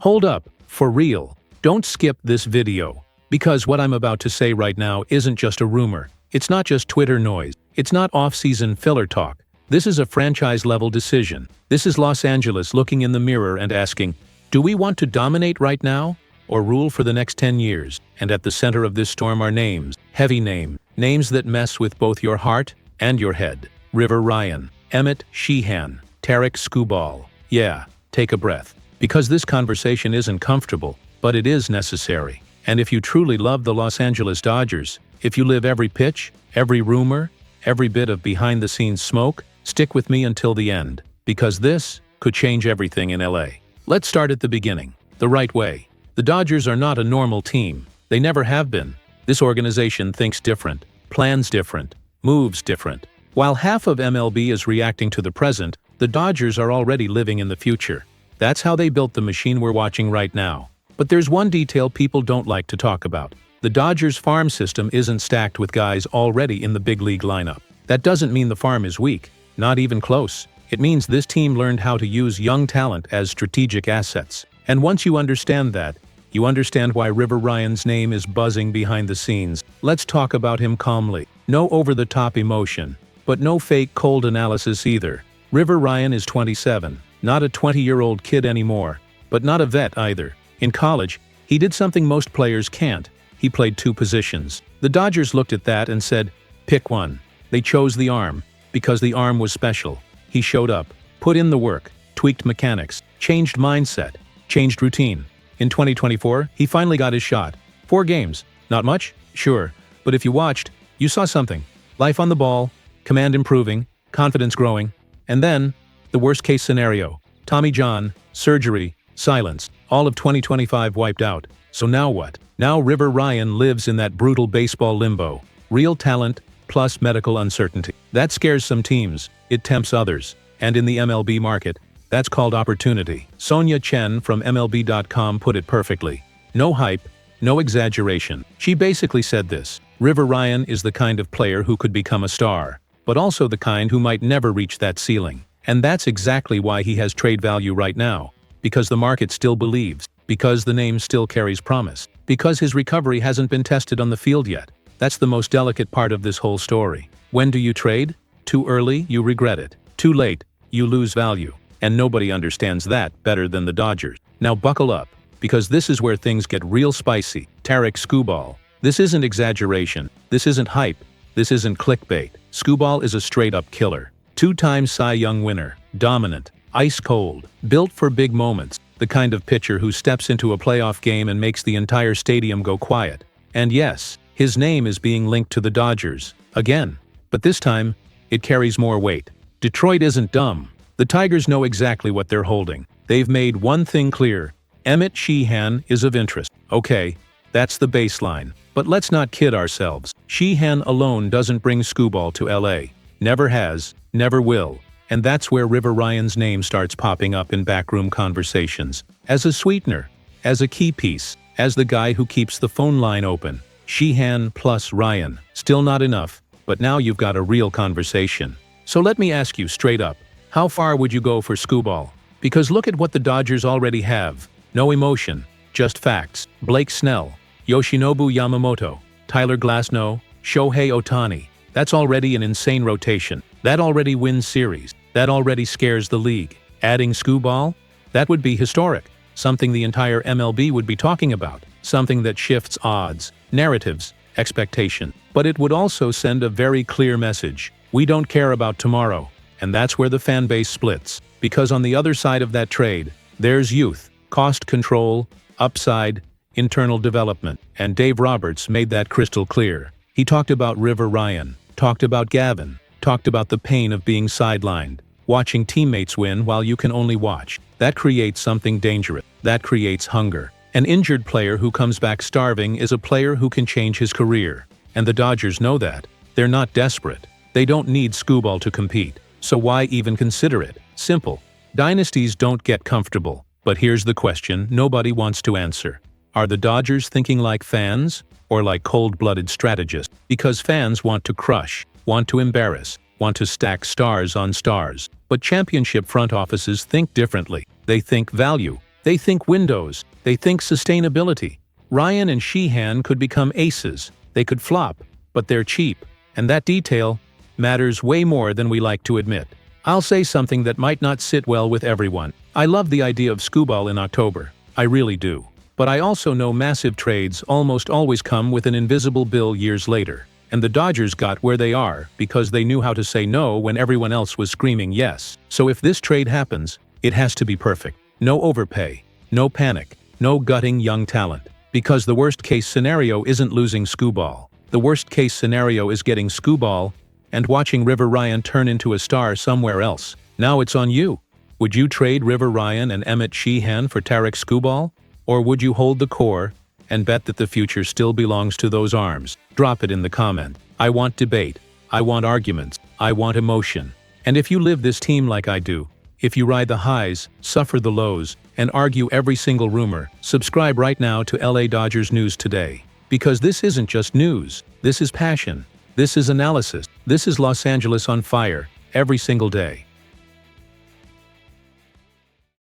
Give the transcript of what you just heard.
Hold up, for real. Don't skip this video. Because what I'm about to say right now isn't just a rumor. It's not just Twitter noise. It's not off-season filler talk. This is a franchise-level decision. This is Los Angeles looking in the mirror and asking, do we want to dominate right now? Or rule for the next 10 years? And at the center of this storm are names, heavy names that mess with both your heart and your head. River Ryan, Emmett Sheehan, Tarik Skubal. Yeah, take a breath. Because this conversation isn't comfortable, but it is necessary. And if you truly love the Los Angeles Dodgers, if you live every pitch, every rumor, every bit of behind-the-scenes smoke, stick with me until the end. Because this could change everything in LA. Let's start at the beginning, the right way. The Dodgers are not a normal team. They never have been. This organization thinks different, plans different, moves different. While half of MLB is reacting to the present, the Dodgers are already living in the future. That's how they built the machine we're watching right now. But there's one detail people don't like to talk about. The Dodgers' farm system isn't stacked with guys already in the big league lineup. That doesn't mean the farm is weak, not even close. It means this team learned how to use young talent as strategic assets. And once you understand that, you understand why River Ryan's name is buzzing behind the scenes. Let's talk about him calmly. No over-the-top emotion, but no fake cold analysis either. River Ryan is 27, not a 20-year-old kid anymore, but not a vet either. In college, he did something most players can't. He played two positions. The Dodgers looked at that and said, pick one. They chose the arm, because the arm was special. He showed up, put in the work, tweaked mechanics, changed mindset, changed routine. In 2024, he finally got his shot. 4 games. Not much? Sure. But if you watched, you saw something. Life on the ball, command improving, confidence growing. And then, the worst-case scenario. Tommy John, surgery, silence. All of 2025 wiped out. So now what? Now River Ryan lives in that brutal baseball limbo. Real talent plus medical uncertainty. That scares some teams. It tempts others. And in the MLB market, that's called opportunity. Sonia Chen from MLB.com put it perfectly. No hype, no exaggeration. She basically said this: River Ryan is the kind of player who could become a star, but also the kind who might never reach that ceiling. And that's exactly why he has trade value right now. Because the market still believes. Because the name still carries promise. Because his recovery hasn't been tested on the field yet. That's the most delicate part of this whole story. When do you trade? Too early, you regret it. Too late, you lose value. And nobody understands that better than the Dodgers. Now buckle up, because this is where things get real spicy. Tarik Skubal. This isn't exaggeration. This isn't hype. This isn't clickbait. Skubal is a straight-up killer. 2-time Cy Young winner. Dominant. Ice cold. Built for big moments. The kind of pitcher who steps into a playoff game and makes the entire stadium go quiet. And yes, his name is being linked to the Dodgers. Again. But this time, it carries more weight. Detroit isn't dumb. The Tigers know exactly what they're holding. They've made one thing clear. Emmett Sheehan is of interest. Okay, that's the baseline. But let's not kid ourselves. Sheehan alone doesn't bring Skubal to LA. Never has, never will. And that's where River Ryan's name starts popping up in backroom conversations. As a sweetener, as a key piece, as the guy who keeps the phone line open. Sheehan plus Ryan. Still not enough, but now you've got a real conversation. So let me ask you straight up. How far would you go for Skubal? Because look at what the Dodgers already have. No emotion, just facts. Blake Snell, Yoshinobu Yamamoto, Tyler Glasnow, Shohei Ohtani. That's already an insane rotation. That already wins series. That already scares the league. Adding Skubal? That would be historic. Something the entire MLB would be talking about. Something that shifts odds, narratives, expectation. But it would also send a very clear message. We don't care about tomorrow. And that's where the fan base splits. Because on the other side of that trade, there's youth, cost control, upside, internal development. And Dave Roberts made that crystal clear. He talked about River Ryan, talked about Gavin, talked about the pain of being sidelined, watching teammates win while you can only watch. That creates something dangerous. That creates hunger. An injured player who comes back starving is a player who can change his career. And the Dodgers know that. They're not desperate. They don't need Skubal to compete. So why even consider it? Simple. Dynasties don't get comfortable. But here's the question nobody wants to answer. Are the Dodgers thinking like fans? Or like cold-blooded strategists? Because fans want to crush, want to embarrass, want to stack stars on stars. But championship front offices think differently. They think value, They think windows, they think sustainability. Ryan and Sheehan could become aces, they could flop, but they're cheap, and that detail matters way more than we like to admit. I'll say something that might not sit well with everyone. I love the idea of Skubal in October. I really do. But I also know massive trades almost always come with an invisible bill years later. And the Dodgers got where they are because they knew how to say no when everyone else was screaming yes. So if this trade happens, it has to be perfect. No overpay, no panic, no gutting young talent. Because the worst-case scenario isn't losing Skubal. The worst-case scenario is getting Skubal and watching River Ryan turn into a star somewhere else. Now it's on you. Would you trade River Ryan and Emmett Sheehan for Tarik Skubal? Or would you hold the core and bet that the future still belongs to those arms? Drop it in the comment. I want debate. I want arguments. I want emotion. And if you live this team like I do, if you ride the highs, suffer the lows, and argue every single rumor, subscribe right now to LA Dodgers News Today. Because this isn't just news. This is passion. This is analysis. This is Los Angeles on fire, every single day.